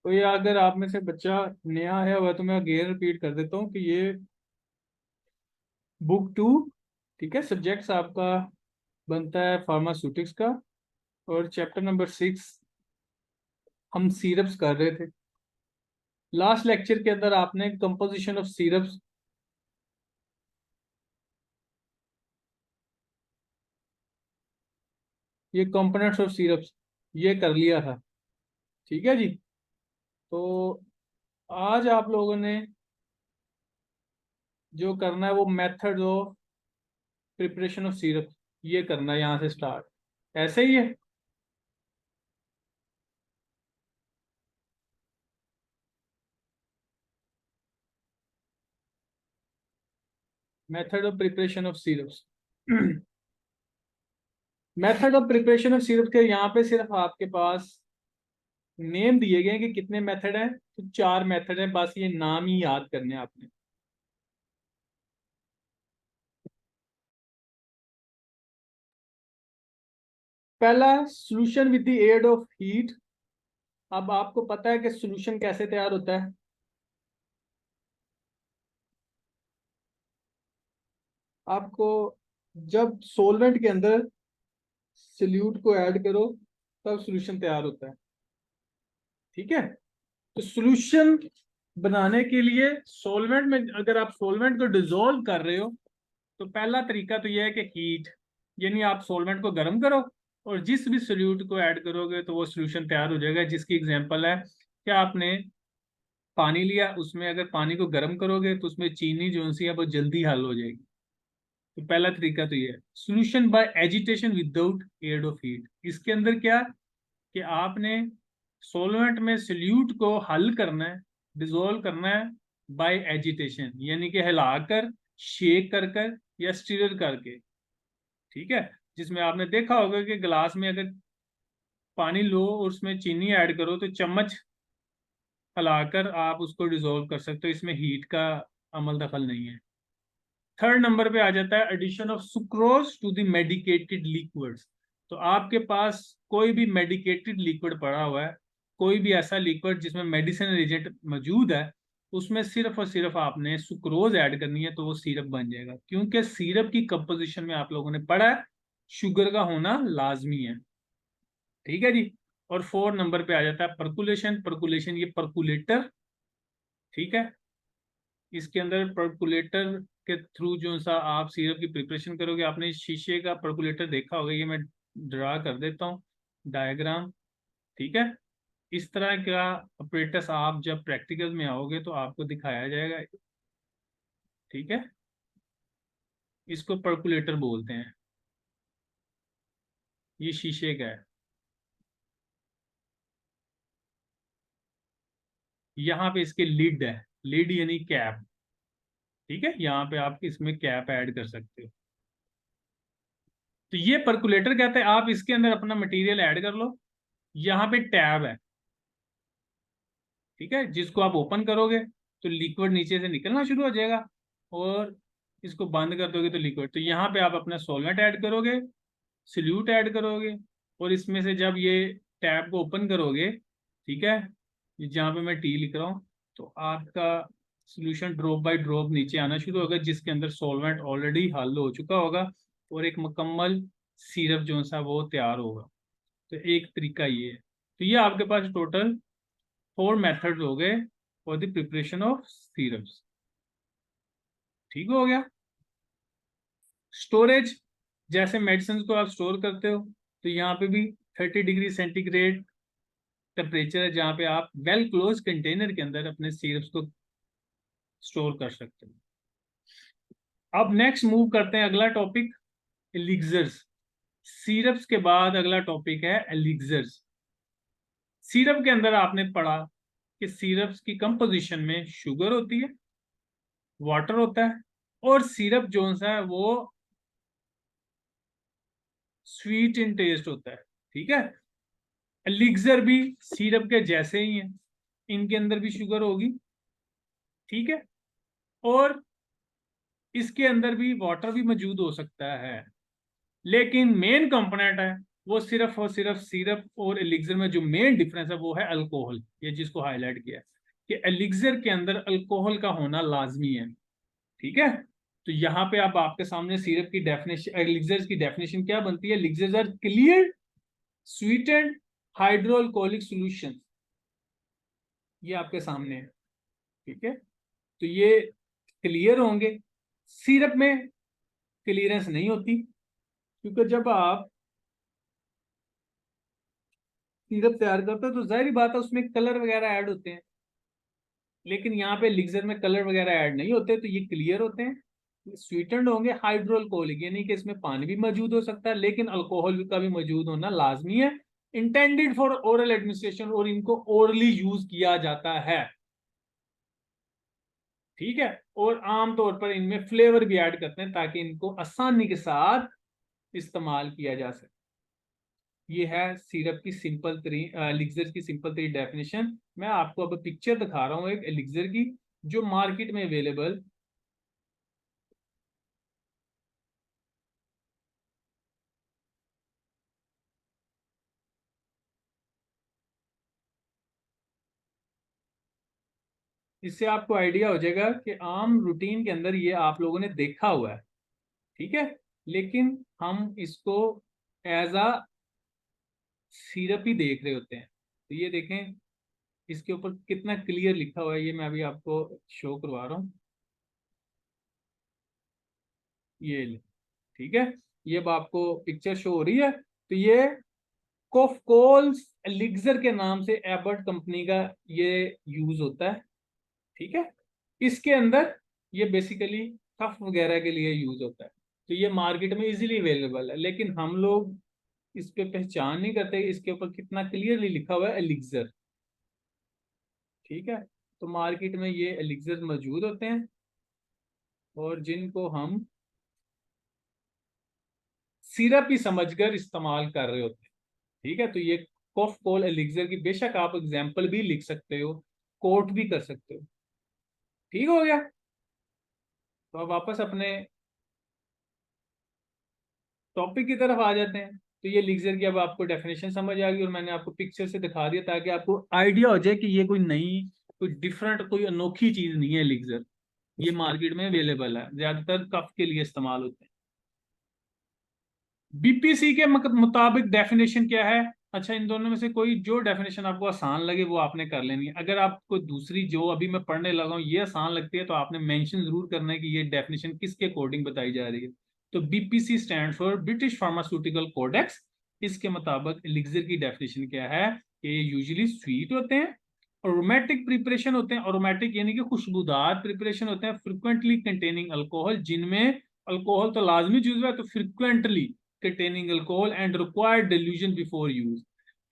तो ये अगर आप में से बच्चा नया आया हुआ है तो मैं अगेन रिपीट कर देता हूँ कि ये बुक 2, ठीक है, सब्जेक्ट्स आपका बनता है फार्मास्यूटिक्स का, और चैप्टर नंबर 6 हम सीरप्स कर रहे थे। लास्ट लेक्चर के अंदर आपने कंपोजिशन ऑफ सीरप्स, ये कंपोनेंट्स ऑफ सीरप्स, ये कर लिया था। ठीक है जी। तो आज आप लोगों ने जो करना है वो method of preparation of syrup, ये करना है यहाँ से स्टार्ट। ऐसे ही है। Method of preparation of syrups. Method of preparation of syrup के यहाँ पे सिर्फ आपके पास नेम दिए गए हैं कि कितने मेथड हैं, तो 4 मेथड हैं, बस ये नाम ही याद करने हैं आपने। पहला, solution with the aid of heat. अब आपको पता है कि सोल्यूशन कैसे तैयार होता है। आपको जब सॉल्वेंट के अंदर सल्यूट को ऐड करो तब सॉल्यूशन तैयार होता है। ठीक है। तो सॉल्यूशन बनाने के लिए सॉल्वेंट में, अगर आप सॉल्वेंट को डिसॉल्व कर रहे हो, तो पहला तरीका तो यह है कि हीट, यानी आप सॉल्वेंट को गर्म करो और जिस भी सोल्यूट को ऐड करोगे तो वो सॉल्यूशन तैयार हो जाएगा। जिसकी एग्जांपल है कि आपने पानी लिया, उसमें अगर पानी को गर्म करोगे तो उसमें चीनी जो सी है वो जल्दी हल हो जाएगी। तो पहला तरीका तो ये है, solution by agitation without aid of heat. इसके अंदर क्या कि आपने सॉल्वेंट में सोल्यूट को हल करना है, डिसॉल्व करना है बाय एजिटेशन, यानी कि हिलाकर, शेक कर कर या स्टीर करके। ठीक है। जिसमें आपने देखा होगा कि गिलास में अगर पानी लो और उसमें चीनी ऐड करो तो चम्मच हिलाकर आप उसको डिसॉल्व कर सकते हो, इसमें हीट का अमल दखल नहीं है। थर्ड नंबर पे आ जाता है addition of sucrose to the medicated liquids. तो आपके पास कोई भी मेडिकेटेड लिक्विड पड़ा हुआ है, कोई भी ऐसा लिक्विड जिसमें मेडिसिन एजेंट मौजूद है, उसमें सिर्फ और सिर्फ आपने सुक्रोज ऐड करनी है तो वो सिरप बन जाएगा। क्योंकि सिरप की कंपोजिशन में आप लोगों ने पढ़ा है शुगर का होना लाजमी है। ठीक है जी। और 4 नंबर पे आ जाता है परकुलेशन। परकुलेशन ये परकुलेटर, ठीक है, इसके अंदर परकुलेटर के थ्रू जो सा आप सिरप की प्रिपरेशन करोगे। आपने शीशे का परकुलेटर देखा होगा, ये मैं ड्रा कर देता हूँ डायग्राम। ठीक है। इस तरह का ऑपरेटर्स आप जब प्रैक्टिकल में आओगे तो आपको दिखाया जाएगा। ठीक है। इसको परकुलेटर बोलते हैं। ये शीशे का है। यहाँ पे इसके लिड है, लिड यानी कैप। ठीक है। यहाँ पे आप इसमें कैप ऐड कर सकते हो। तो ये परकुलेटर कहते हैं, आप इसके अंदर अपना मटेरियल ऐड कर लो। यहाँ पे टैब है, ठीक है, जिसको आप ओपन करोगे तो लिक्विड नीचे से निकलना शुरू हो जाएगा, और इसको बंद कर दोगे तो लिक्विड। तो यहाँ पे आप अपना सॉल्वेंट ऐड करोगे, सल्यूट ऐड करोगे, और इसमें से जब ये टैब को ओपन करोगे, ठीक है, जहाँ पे मैं टी लिख रहा हूँ, तो आपका सोल्यूशन ड्रॉप बाय ड्रॉप नीचे आना शुरू होगा, जिसके अंदर सॉल्वेंट ऑलरेडी हल हो चुका होगा और एक मुकम्मल सिरप जो सा वो तैयार होगा। तो एक तरीका ये है। तो ये आपके पास टोटल 4 मेथड्स हो गए for the preparation of syrups. ठीक हो गया। स्टोरेज, जैसे मेडिसिन को आप स्टोर करते हो, तो यहाँ पे भी 30 डिग्री सेंटीग्रेड टेम्परेचर है, जहाँ पे आप वेल क्लोज कंटेनर के अंदर अपने सिरप्स को स्टोर कर सकते हो। अब नेक्स्ट मूव करते हैं, अगला टॉपिक एलिक्सर्स। सिरप्स के बाद अगला टॉपिक है एलिक्सर्स। सिरप के अंदर आपने पढ़ा कि सिरप्स की कंपोजिशन में शुगर होती है, वाटर होता है, और सिरप जो सा है वो स्वीट इन टेस्ट होता है। ठीक है। एलिक्सर भी सिरप के जैसे ही है, इनके अंदर भी शुगर होगी। ठीक है। और इसके अंदर भी वाटर भी मौजूद हो सकता है, लेकिन मेन कंपोनेंट है वो सिर्फ और सिर्फ सिरप और एलिक्सर में जो मेन डिफरेंस है वो है अल्कोहल, ये जिसको हाईलाइट किया है कि एलिक्सर के अंदर अल्कोहल का होना लाजमी है। ठीक है, तो यहाँ पे अब आपके सामने सिरप की डेफिनेशन, एलिक्सर की डेफिनेशन क्या बनती है? Elixirs are clear sweetened hydroalcoholic solution, ये आपके सामने है। ठीक है, तो ये क्लियर होंगे। सिरप में क्लियरेंस नहीं होती, क्योंकि जब आप सिरप तैयार करते हो तो जाहिर बात है उसमें कलर वगैरह ऐड होते हैं, लेकिन यहाँ पे एलिक्सर में कलर वगैरह ऐड नहीं होते, तो ये क्लियर होते हैं। स्वीटेंड होंगे हाइड्रोअल्कोहलिक, यानी कि इसमें पानी भी मौजूद हो सकता है, लेकिन अल्कोहल का भी मौजूद होना लाजमी है। इंटेंडेड फॉर ओरल एडमिनिस्ट्रेशन, और इनको ओरली यूज किया जाता है। ठीक है, और आमतौर पर इनमें फ्लेवर भी ऐड करते हैं ताकि इनको आसानी के साथ इस्तेमाल किया जा सके। ये है सिरप की सिंपल तरी एलिक्सर की सिंपल तरी डेफिनेशन। मैं आपको अब पिक्चर दिखा रहा हूँ एक एलिक्सर की, जो मार्केट में अवेलेबल इससे आपको आइडिया हो जाएगा कि आम रूटीन के अंदर ये आप लोगों ने देखा हुआ है। ठीक है, लेकिन हम इसको एज अ सिरप ही देख रहे होते हैं। तो ये देखें, इसके ऊपर कितना क्लियर लिखा हुआ है, ये मैं अभी आपको शो करवा रहा हूँ। ये ले, ठीक है, ये अब आपको पिक्चर शो हो रही है। तो ये कोफकोल्स एलिक्सर के नाम से एबर्ट कंपनी का ये यूज होता है। ठीक है, इसके अंदर ये बेसिकली कफ वगैरह के लिए यूज होता है। तो ये मार्केट में इजीली अवेलेबल है, लेकिन हम लोग इस पे पहचान नहीं करते इसके ऊपर कितना क्लियरली लिखा हुआ है एलिक्सर। ठीक है, तो मार्केट में ये एलिक्सर मौजूद होते हैं और जिनको हम सिरप ही समझकर इस्तेमाल कर रहे होते हैं। ठीक है, तो ये कॉफ कोल एलिक्सर की बेशक आप एग्जाम्पल भी लिख सकते हो, कोट भी कर सकते हो। ठीक हो गया, तो अब वापस अपने टॉपिक की तरफ आ जाते हैं। तो ये एलिक्सर की अब आपको डेफिनेशन समझ आ गई, और मैंने आपको पिक्चर से दिखा दिया ताकि आपको आइडिया हो जाए कि ये कोई नई, कोई डिफरेंट, कोई अनोखी चीज नहीं है एलिक्सर। ये मार्केट में अवेलेबल है, ज्यादातर कफ के लिए इस्तेमाल होते हैं। बीपीसी के मुताबिक डेफिनेशन क्या है? अच्छा, इन दोनों में से कोई जो डेफिनेशन आपको आसान लगे वो आपने कर लेनी है। अगर आपको दूसरी जो अभी मैं पढ़ने लगा हूँ ये आसान लगती है, तो आपने मेंशन जरूर करना है कि ये डेफिनेशन किसके अकॉर्डिंग बताई जा रही है। तो BPC stand for British pharmaceutical codex. इसके मुताबिक एलिक्सर की डेफिनेशन क्या है कि ये यूजुअली स्वीट होते हैं, अरोमेटिक प्रिपरेशन होते हैं, अरोमेटिक यानी कि खुशबूदार प्रिपरेशन होते हैं, फ्रिक्वेंटली कंटेनिंग अल्कोहल, जिनमें अल्कोहल तो लाजमी चीज है, तो frequently containing alcohol and required delusion before use.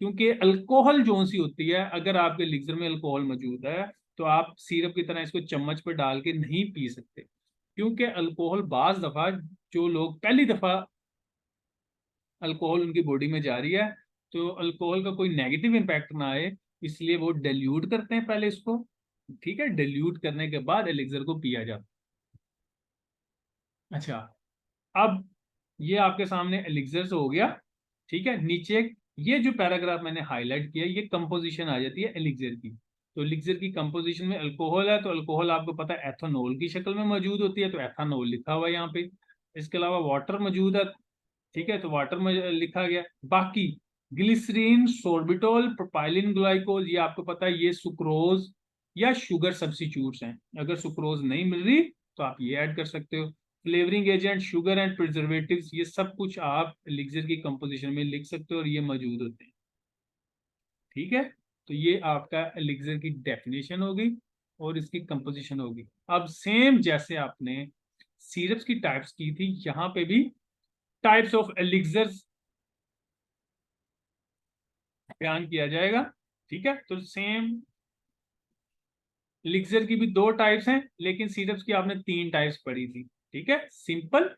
क्योंकि अल्कोहल जो सी होती है, अगर आपके एलिक्सर में अल्कोहल मौजूद है तो आप सिरप की तरह इसको चम्मच पर डाल के नहीं पी सकते, क्योंकि अल्कोहल बाज दफा, जो लोग पहली दफा अल्कोहल उनकी बॉडी में जा रही है, तो अल्कोहल का कोई नेगेटिव इम्पैक्ट ना आए, इसलिए वो डिल्यूट करते हैं पहले इसको। ठीक है, डिल्यूट करने के बाद एलिक्सर को पिया जाता है। अच्छा, अब ये आपके सामने एलिक्सर हो गया। ठीक है, नीचे ये जो पैराग्राफ मैंने हाईलाइट किया, ये कंपोजिशन आ जाती है एलिक्सर की। तो एलिक्सर की कंपोजिशन में अल्कोहल है, तो अल्कोहल आपको पता है एथेनॉल की शक्ल में मौजूद होती है, तो एथेनॉल लिखा हुआ है यहाँ पे। इसके अलावा वाटर मौजूद है। ठीक है, तो वाटर में लिखा गया। बाकी ग्लिसरीन, सोर्बिटोल, प्रोपाइलिन ग्लाइकोल, ये आपको पता है ये सुक्रोज या शुगर सब्स्टिट्यूट्स हैं। अगर सुक्रोज नहीं मिल रही तो आप ये ऐड कर सकते हो। Flavouring agent, sugar and preservatives, ये सब कुछ आप एलिक्सर की कंपोजिशन में लिख सकते हो और ये मौजूद होते हैं। ठीक है, तो ये आपका एलिक्सर की डेफिनेशन होगी और इसकी कंपोजिशन होगी। अब सेम जैसे आपने सिरप्स की टाइप्स की थी, यहाँ पे भी टाइप्स ऑफ एलिक्सर्स बयान किया जाएगा। ठीक है, तो सेम एलिक्सर की भी दो टाइप्स हैं, लेकिन सिरप्स की आपने तीन टाइप्स पढ़ी थी। ठीक है, सिंपल,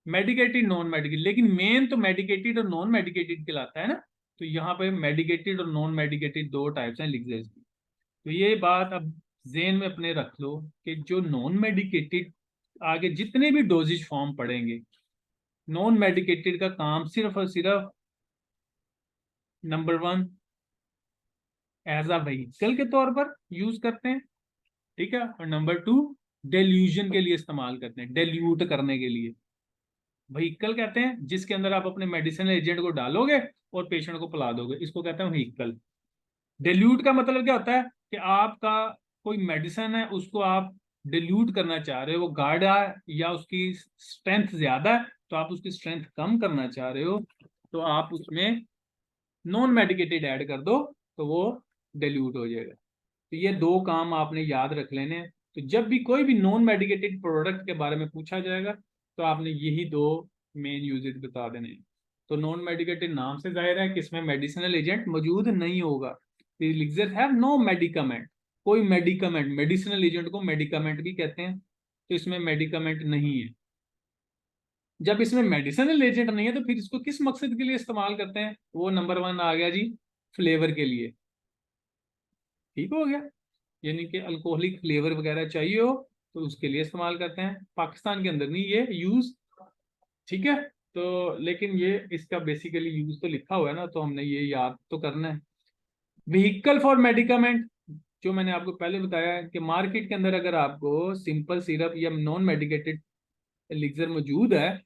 मेडिकेटेड, नॉन मेडिकेटेड, लेकिन मेन तो मेडिकेटेड और नॉन मेडिकेटेड कहलाता है ना। तो यहाँ पे मेडिकेटेड और नॉन मेडिकेटेड दो टाइप्स हैं एलिक्सर्स की। तो ये बात अब जेन में अपने रख लो कि जो नॉन मेडिकेटेड, आगे जितने भी डोजेज फॉर्म पड़ेंगे, नॉन मेडिकेटेड का काम सिर्फ और सिर्फ नंबर 1 एज अ व्हीकल के तौर पर यूज करते हैं, ठीक है, और नंबर 2 डेल्यूजन के लिए इस्तेमाल करते हैं, डेल्यूट करने के लिए। व्हीकल कहते हैं जिसके अंदर आप अपने मेडिसिनल एजेंट को डालोगे और पेशेंट को पिला दोगे, इसको कहते हैं व्हीकल। डिल्यूट का मतलब क्या होता है कि आपका कोई मेडिसिन है उसको आप डिल्यूट करना चाह रहे हो, वो गाढ़ा है या उसकी स्ट्रेंथ ज्यादा है तो आप उसकी स्ट्रेंथ कम करना चाह रहे हो, तो आप उसमें नॉन मेडिकेटेड ऐड कर दो तो वो डिल्यूट हो जाएगा। तो ये दो काम आपने याद रख लेने हैं। तो जब भी कोई भी नॉन मेडिकेटेड प्रोडक्ट के बारे में पूछा जाएगा तो आपने यही दो मेन यूजेज बता देने हैं। तो नॉन मेडिकेटेड नाम से जाहिर है कि इसमें मेडिसिनल एजेंट मौजूद नहीं होगा। एलिक्सर हैव नो मेडिकामेंट, कोई मेडिकामेंट, मेडिसिनल एजेंट को मेडिकामेंट भी कहते हैं, तो इसमें मेडिकामेंट नहीं है। जब इसमें मेडिसिनल एजेंट नहीं है तो फिर इसको किस मकसद के लिए इस्तेमाल करते हैं? वो नंबर 1 आ गया जी, फ्लेवर के लिए। ठीक हो गया, यानी कि अल्कोहलिक फ्लेवर वगैरह चाहिए हो तो उसके लिए इस्तेमाल करते हैं। पाकिस्तान के अंदर नहीं ये यूज, ठीक है। तो लेकिन ये इसका बेसिकली यूज तो लिखा हुआ है ना, तो हमने ये याद तो करना है। व्हीकल फॉर मेडिकामेंट, जो मैंने आपको पहले बताया है कि मार्केट के अंदर अगर आपको सिंपल सिरप या नॉन मेडिकेटेड एलिक्सर मौजूद है,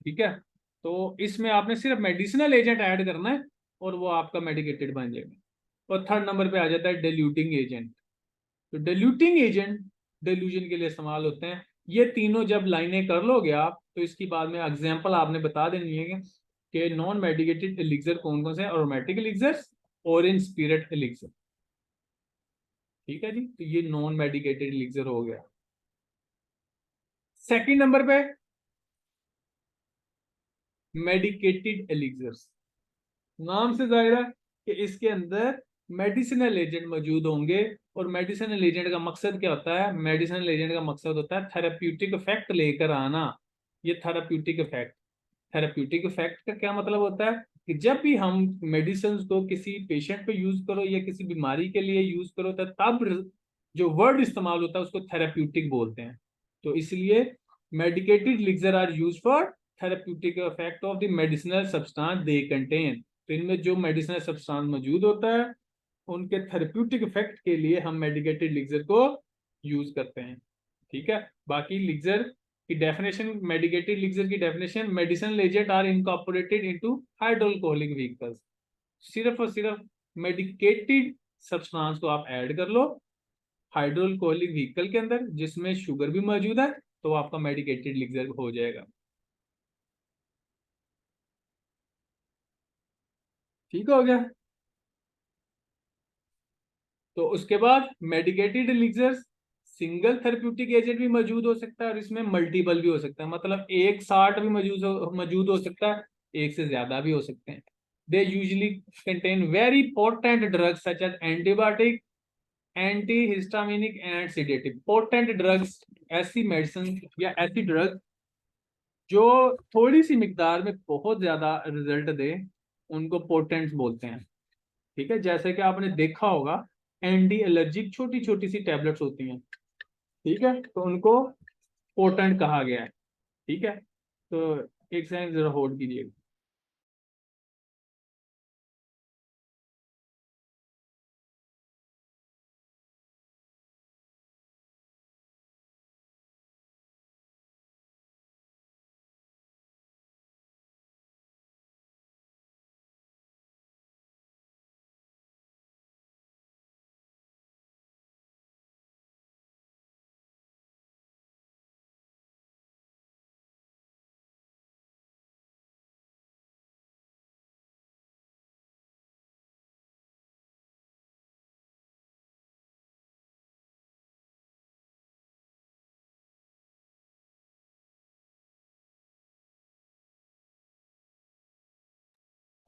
ठीक है, तो इसमें आपने सिर्फ मेडिसिनल एजेंट ऐड करना है और वो आपका मेडिकेटेड बन जाएगा। और थर्ड नंबर पे आ जाता है डिल्यूटिंग एजेंट। तो डिल्यूटिंग एजेंट डिल्यूजन के लिए इस्तेमाल होते हैं। ये तीनों जब लाइनें कर लोगे आप तो इसकी बाद में एग्जांपल आपने बता देनी है कि नॉन मेडिकेटेड एलिक्सर कौन कौन से हैं। Aromatic elixir, orange spirit elixir, ठीक है जी। तो ये नॉन मेडिकेटेड एलिक्सर हो गया। सेकंड नंबर पे मेडिकेटेड एलिक्सर्स, नाम से जाहिर है कि इसके अंदर मेडिसिनल एजेंट मौजूद होंगे। और मेडिसिनल एजेंट का मकसद क्या होता है? मेडिसिनल एजेंट का मकसद होता है थेराप्यूटिक इफेक्ट लेकर आना। ये थेराप्यूटिक इफेक्ट, थेराप्यूटिक इफेक्ट का क्या मतलब होता है कि जब भी हम मेडिसिन को किसी पेशेंट पे यूज करो या किसी बीमारी के लिए यूज करो तो तब जो वर्ड इस्तेमाल होता है उसको थेराप्यूटिक बोलते हैं। तो इसलिए medicated elixir are use for therapeutic effect of the medicinal substance they contain. तो इनमें जो मेडिसिनल सब्सटेंस मौजूद होता है उनके थेरेप्यूटिक इफेक्ट के लिए हम मेडिकेटेड एलिक्सर को यूज करते हैं, ठीक है। बाकी एलिक्सर की डेफिनेशन, मेडिकेटेड एलिक्सर की definition, medicinal agent are incorporated into hydroalcoholic vehicles. सिर्फ और सिर्फ मेडिकेटेड सब्सटेंस को आप ऐड कर लो हाइड्रोअल्कोहलिक व्हीकल के अंदर जिसमें शुगर भी मौजूद है तो आपका मेडिकेटेड एलिक्सर हो जाएगा। ठीक हो गया। तो उसके बाद medicated elixir single therapeutic agent भी मौजूद हो सकता है और इसमें मल्टीपल भी हो सकता है, मतलब एक साथ भी मौजूद हो सकता है, एक से ज्यादा भी हो सकते हैं। They usually contain very potent drugs such as antibiotic, anti histaminic and sedative. Potent drugs, ऐसी मेडिसिन या ऐसी ड्रग जो थोड़ी सी मिकदार में बहुत ज्यादा रिजल्ट दे उनको पोटेंट्स बोलते हैं, ठीक है। जैसे कि आपने देखा होगा एंटी एलर्जिक छोटी छोटी सी टैबलेट्स होती हैं, ठीक है, तो उनको पोटेंट कहा गया है, ठीक है। तो एक सेकंड जरा होल्ड कीजिएगा।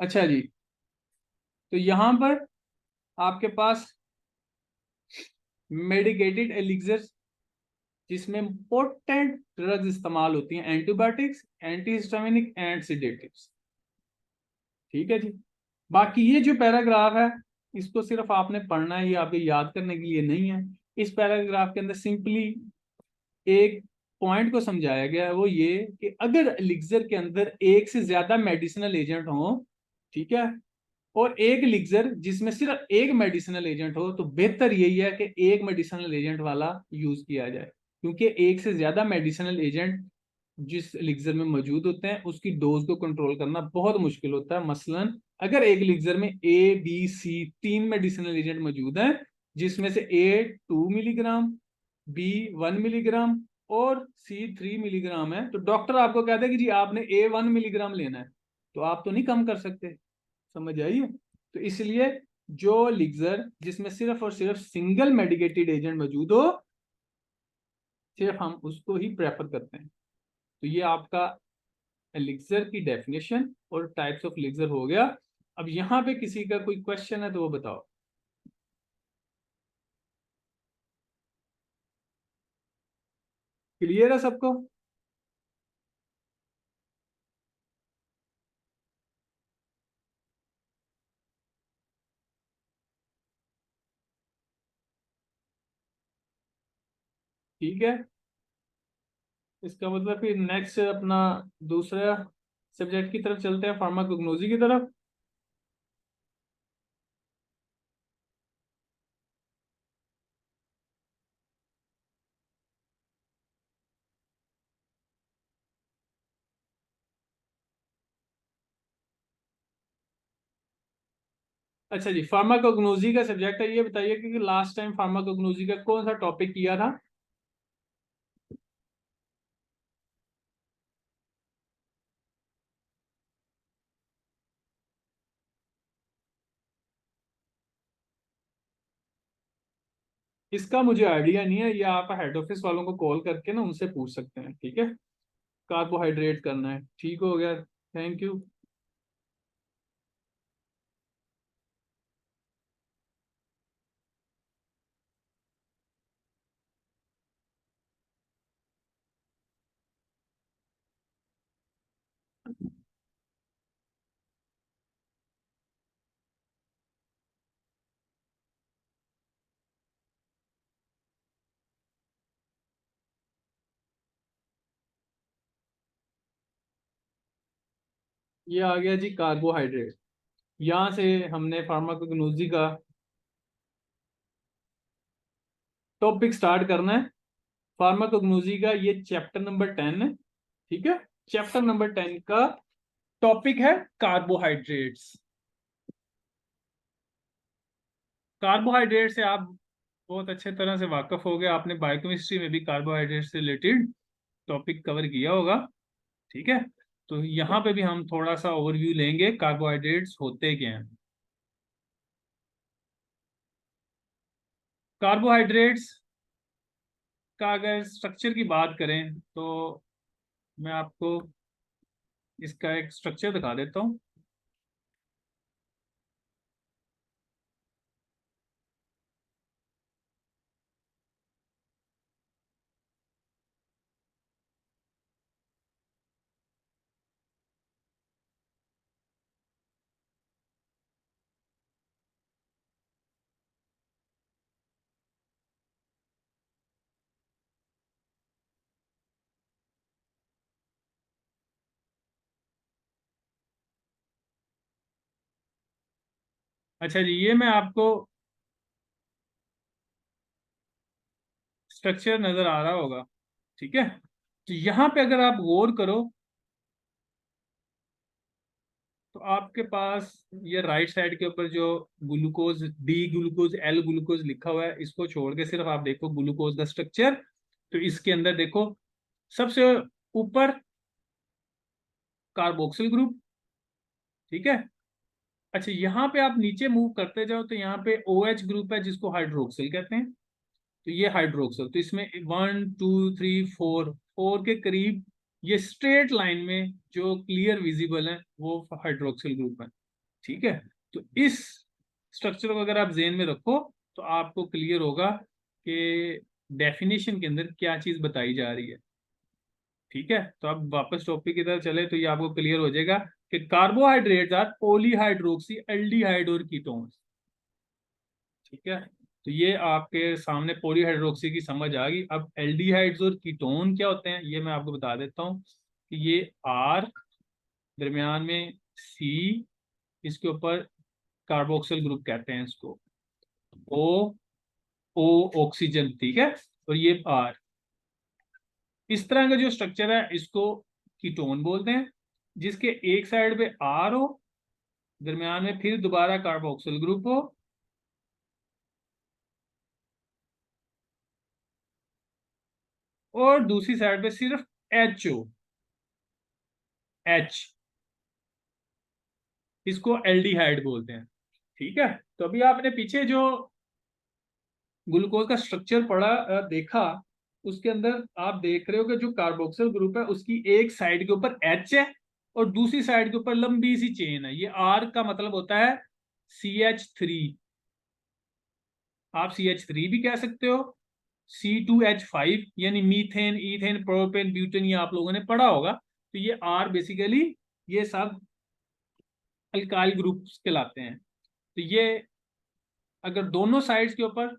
अच्छा जी, तो यहां पर आपके पास मेडिकेटेड एलिक्सर जिसमें पोटेंट ड्रग्स इस्तेमाल होती हैं, एंटीबायोटिक्स, एंटीहिस्टामिनिक एंड सिडेटिव्स, ठीक है जी। बाकी ये जो पैराग्राफ है इसको सिर्फ आपने पढ़ना है, ये आपके याद करने के लिए नहीं है। इस पैराग्राफ के अंदर सिंपली एक पॉइंट को समझाया गया है, वो ये कि अगर एलिक्सर के अंदर एक से ज्यादा मेडिसिनल एजेंट हो, ठीक है, और एक लिक्सर जिसमें सिर्फ एक मेडिसिनल एजेंट हो, तो बेहतर यही है कि एक मेडिसिनल एजेंट वाला यूज किया जाए, क्योंकि एक से ज्यादा मेडिसिनल एजेंट जिस लिक्सर में मौजूद होते हैं उसकी डोज को कंट्रोल करना बहुत मुश्किल होता है। मसलन अगर एक लिक्सर में A B C 3 medicinal agent मौजूद हैं, जिसमें से A 2 मिलीग्राम, B 1 मिलीग्राम और C 3 मिलीग्राम है, तो डॉक्टर आपको कहता है कि जी आपने A 1 मिलीग्राम लेना है, तो आप तो नहीं कम कर सकते। समझ आइए। तो इसलिए जो लिक्सर जिसमें सिर्फ और सिर्फ सिंगल मेडिकेटेड एजेंट मौजूद हो, सिर्फ हम उसको ही प्रेफर करते हैं। तो ये आपका एलिक्सर की डेफिनेशन और टाइप्स ऑफ एलिक्सर हो गया। अब यहाँ पे किसी का कोई क्वेश्चन है तो वो बताओ। क्लियर है सबको? ठीक है, इसका मतलब फिर नेक्स्ट अपना दूसरा सब्जेक्ट की तरफ चलते हैं, फार्माकोग्नोसी की तरफ। अच्छा जी, फार्माकोग्नोसी का सब्जेक्ट है, ये बताइए कि लास्ट टाइम फार्माकोग्नोसी का कौन सा टॉपिक किया था? इसका मुझे आइडिया नहीं है, ये आप हेड ऑफिस वालों को कॉल करके ना उनसे पूछ सकते हैं, ठीक है। कार्बोहाइड्रेट करना है, ठीक हो गया, थैंक यू। ये आ गया जी कार्बोहाइड्रेट। यहाँ से हमने फार्माकोग्नोसी का टॉपिक स्टार्ट करना है। फार्माकोग्नोसी का ये चैप्टर नंबर 10 है, ठीक है। चैप्टर नंबर 10 का टॉपिक है कार्बोहाइड्रेट्स। कार्बोहाइड्रेट से आप बहुत अच्छे तरह से वाकिफ हो गए, आपने बायोकेमिस्ट्री में भी कार्बोहाइड्रेट से रिलेटेड टॉपिक कवर किया होगा, ठीक है। तो यहाँ पे भी हम थोड़ा सा ओवरव्यू लेंगे, कार्बोहाइड्रेट्स होते क्या हैं। कार्बोहाइड्रेट्स का अगर स्ट्रक्चर की बात करें तो मैं आपको इसका एक स्ट्रक्चर दिखा देता हूँ। अच्छा जी, ये मैं आपको स्ट्रक्चर नजर आ रहा होगा, ठीक है। तो यहाँ पे अगर आप गौर करो तो आपके पास ये राइट साइड के ऊपर जो glucose, D glucose, L glucose लिखा हुआ है, इसको छोड़ के सिर्फ आप देखो ग्लूकोज का स्ट्रक्चर। तो इसके अंदर देखो, सबसे ऊपर कार्बोक्सिल ग्रुप, ठीक है। अच्छा, यहाँ पे आप नीचे मूव करते जाओ तो यहाँ पे OH ग्रुप है जिसको हाइड्रोक्सिल कहते हैं। तो ये हाइड्रोक्सिल, तो इसमें 1 2 3 4, 4 के करीब ये स्ट्रेट लाइन में जो क्लियर विजिबल है वो हाइड्रोक्सिल ग्रुप है, ठीक है। तो इस स्ट्रक्चर को अगर आप जेन में रखो तो आपको क्लियर होगा कि डेफिनेशन के अंदर क्या चीज बताई जा रही है, ठीक है। तो अब वापस टॉपिक की तरफ चले तो ये आपको क्लियर हो जाएगा कि कार्बोहाइड्रेट्स आर पॉलीहाइड्रोक्सी एल्डिहाइड और कीटोन्स, ठीक है। तो ये आपके सामने पॉलीहाइड्रोक्सी की समझ आ गई। अब एल्डिहाइड्स और कीटोन क्या होते हैं ये मैं आपको बता देता हूँ कि ये R, दरमियान में C, इसके ऊपर कार्बोक्सिल ग्रुप कहते हैं इसको, O ऑक्सीजन, ठीक है, और ये R। इस तरह का जो स्ट्रक्चर है इसको कीटोन बोलते हैं, जिसके एक साइड पे R हो, दरमियान में फिर दोबारा कार्बोक्सिल ग्रुप हो, और दूसरी साइड पे सिर्फ H हो, H, इसको एल्डिहाइड बोलते हैं। ठीक है, तो अभी आपने पीछे जो ग्लूकोज का स्ट्रक्चर पढ़ा देखा, उसके अंदर आप देख रहे हो कि जो कार्बोक्सिल ग्रुप है उसकी एक साइड के ऊपर H है और दूसरी साइड के ऊपर लंबी सी चेन है। ये R का मतलब होता है CH3, आप CH3 भी कह सकते हो, C2H5 यानी मीथेन, इथेन, प्रोपेन, ब्यूटेन, ये आप लोगों ने पढ़ा होगा। तो ये R बेसिकली ये सब अल्काइल ग्रुप्स कहलाते हैं। तो ये अगर दोनों साइड्स के ऊपर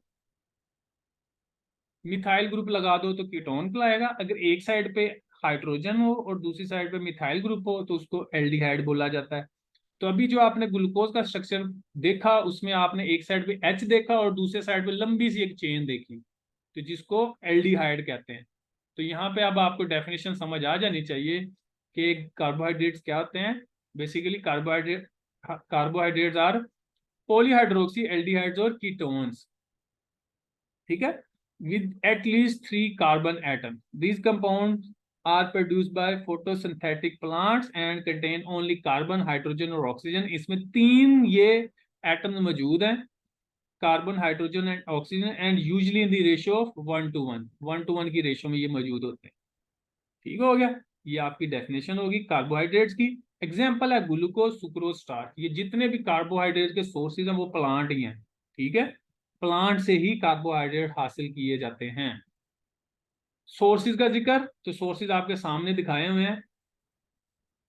मिथाइल ग्रुप लगा दो तो कीटोन कहलाएगा, अगर एक साइड पे हाइड्रोजन हो और दूसरी साइड पे मिथाइल ग्रुप हो तो उसको एल्डिहाइड बोला जाता है। तो अभी जो आपने ग्लूकोज का स्ट्रक्चर देखा उसमें आपने एक साइड पे H देखा और दूसरे साइड पे लंबी सी एक चेन देखी, तो जिसको एल्डिहाइड कहते हैं। तो यहाँ पे अब आपको डेफिनेशन समझ आ जानी चाहिए कि कार्बोहाइड्रेट्स क्या होते हैं। Basically carbohydrates are polyhydroxy aldehydes और कीटोन्स, ठीक है, with at least 3 carbon atoms. These compounds are produced by photosynthetic plants and contain only carbon, hydrogen और oxygen. इसमें 3 ये एटम्स मौजूद हैं, carbon, hydrogen and oxygen, and usually in the ratio of 1:1, 1:1 की ratio में ये मौजूद होते हैं। ठीक हो गया, ये आपकी डेफिनेशन होगी कार्बोहाइड्रेट्स की। एग्जाम्पल है ग्लूकोज, सुक्रोज, स्टार्च, ये जितने भी कार्बोहाइड्रेट के सोर्सेज हैं वो प्लांट ही हैं। ठीक है, प्लांट से ही कार्बोहाइड्रेट हासिल किए जाते हैं। सोर्सेज का जिक्र, तो सोर्सेज आपके सामने दिखाए हुए हैं,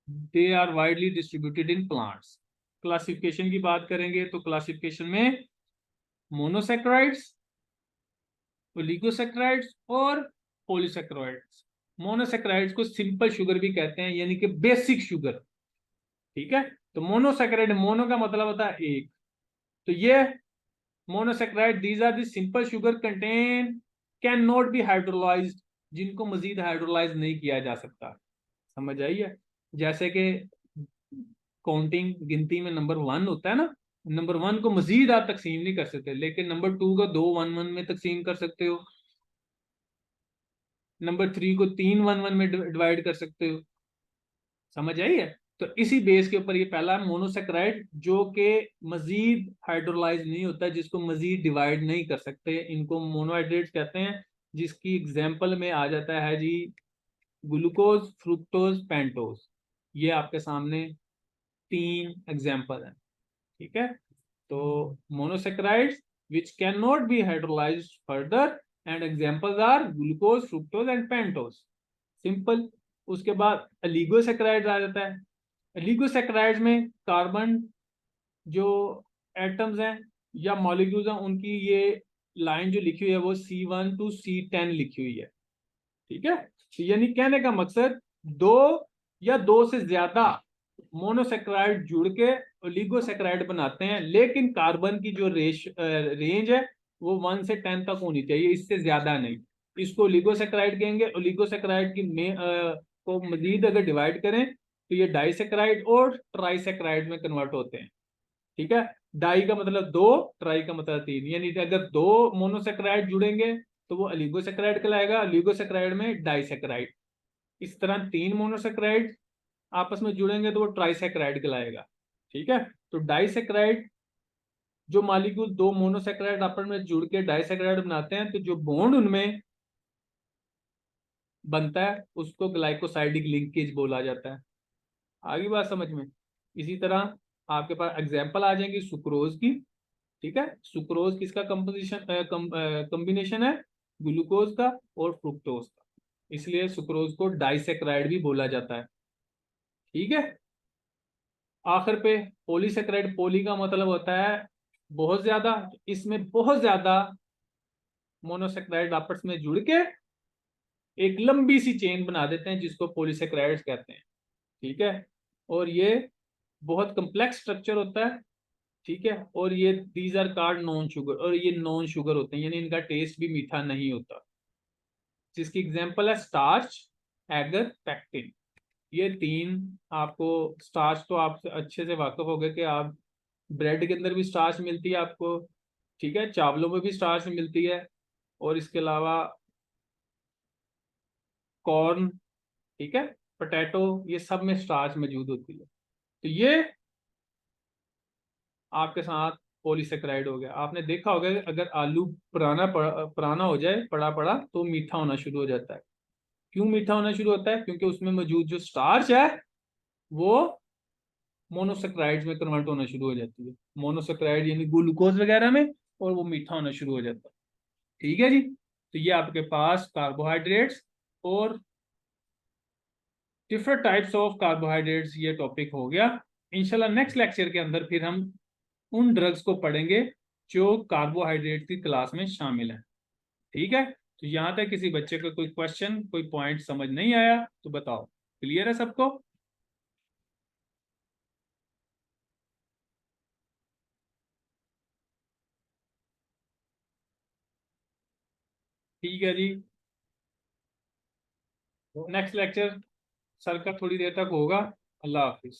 they are widely distributed in plants. Classification की बात करेंगे तो क्लासिफिकेशन में मोनोसेक्राइड्स, ओलिगोसेक्राइड्स और पॉलीसेक्राइड्स। मोनोसेक्राइड्स को सिंपल शुगर भी कहते हैं, यानी कि बेसिक शुगर। ठीक है, तो मोनोसेक्राइड, मोनो का मतलब होता है एक, तो ये monosaccharide, these are the simple sugar content can not be hydrolysed, जिनको मजीद हाइड्रोलाइज नहीं किया जा सकता। समझ आई है? जैसे कि काउंटिंग, गिनती में नंबर 1 होता है ना, नंबर 1 को मजीद आप तकसीम नहीं कर सकते, लेकिन नंबर 2 को 2 1 1 में तकसीम कर सकते हो, नंबर 3 को 3 1 1 में डिवाइड कर सकते हो। समझ आई है? तो इसी बेस के ऊपर ये पहला मोनोसेक्राइड, जो कि मजीद हाइड्रोलाइज नहीं होता, जिसको मजीद डिवाइड नहीं कर सकते, इनको मोनोहाइड्रेट्स कहते हैं। जिसकी एग्जांपल में आ जाता है जी ग्लूकोज, फ्रुक्टोज, पेंटोज। ये आपके सामने 3 एग्जांपल हैं। ठीक है, तो monosaccharides which can not be hydrolysed further, and examples are glucose, fructose and pentose. Simple. उसके बाद अलीगोसेक्राइड्स आ जाता है। अलीगोसेक्राइड्स में कार्बन जो एटम्स हैं या मॉलिक्यूल्स हैं, उनकी ये लाइन जो लिखी हुई है वो C1 to C10 लिखी हुई है। ठीक है, तो यानी कहने का मकसद, 2 या 2 से ज्यादा मोनोसेक्राइड जुड़ के ओलिगोसेक्राइड बनाते हैं, लेकिन कार्बन की जो रेंज है वो 1 से 10 तक होनी चाहिए, इससे ज्यादा नहीं। इसको ओलिगोसेक्राइड कहेंगे। ओलिगोसेक्राइड की को मजीद अगर डिवाइड करें तो ये डाइसेक्राइड और ट्राइसेक्राइड में कन्वर्ट होते हैं। ठीक है, डाई का मतलब 2, ट्राई का मतलब 3, यानी अगर 2 मोनोसेक्राइड जुड़ेंगे तो वो ओलिगोसेक्राइड कहलाएगा, ओलिगोसेक्राइड में डाइसेक्राइड। इस तरह 3 मोनोसेक्राइड आपस में जुड़ेंगे तो वो ट्राइसेक्राइड कहलाएगा। ठीक है, तो डाइसेक्राइड, जो मॉलिक्यूल 2 मोनोसेक्राइड आपस में जुड़ के डाइसेक्राइड बनाते हैं, तो जो बॉन्ड उनमें बनता है उसको ग्लाइकोसाइडिक लिंकेज बोला जाता है। आगे बात समझ में? इसी तरह आपके पास एग्जांपल आ जाएंगी सुक्रोज की। ठीक है, सुक्रोज किसका कंपोजिशन कॉम्बिनेशन है? ग्लूकोज का और फ्रुक्टोज का, इसलिए सुक्रोज को डाइसेक्राइड भी बोला जाता है। ठीक है, आखिर पे पॉलीसेक्राइड, पॉली का मतलब होता है बहुत ज्यादा, इसमें बहुत ज्यादा मोनोसेक्राइड आपस में जुड़ के एक लंबी सी चेन बना देते हैं, जिसको पॉलीसेक्राइड्स कहते हैं। ठीक है, और ये बहुत कम्प्लेक्स स्ट्रक्चर होता है। ठीक है। और ये these are called non sugar, और ये नॉन शुगर होते हैं, यानी इनका टेस्ट भी मीठा नहीं होता। जिसकी एग्जांपल है स्टार्च, एगर, पैक्टिन। ये तीन आपको, स्टार्च तो आप अच्छे से वाकिफ हो गए कि आप ब्रेड के अंदर भी स्टार्च मिलती है आपको, ठीक है, चावलों में भी स्टार्च मिलती है, और इसके अलावा कॉर्न, ठीक है, पोटैटो, ये सब में स्टार्च मौजूद होती है। तो ये आपके साथ पॉलीसेकेराइड हो गया। आपने देखा होगा कि अगर आलू पुराना हो जाए, पड़ा पड़ा, तो मीठा होना शुरू हो जाता है। क्यों मीठा होना शुरू होता है? क्योंकि उसमें मौजूद जो स्टार्च है वो मोनोसेक्राइड्स में कन्वर्ट होना शुरू हो जाती है, मोनोसेक्राइड यानी ग्लूकोज वगैरह में, और वो मीठा होना शुरू हो जाता है। ठीक है जी। तो ये आपके पास कार्बोहाइड्रेट्स और डिफरेंट टाइप्स ऑफ कार्बोहाइड्रेट्स ये टॉपिक हो गया। इंशाल्लाह नेक्स्ट लेक्चर के अंदर फिर हम उन ड्रग्स को पढ़ेंगे जो कार्बोहाइड्रेट की क्लास में शामिल है। ठीक है। तो यहां तक किसी बच्चे का कोई क्वेश्चन, कोई पॉइंट समझ नहीं आया तो बताओ। क्लियर है सबको? ठीक है जी। नेक्स्ट लेक्चर सर का थोड़ी देर तक होगा। अल्लाह हाफिज।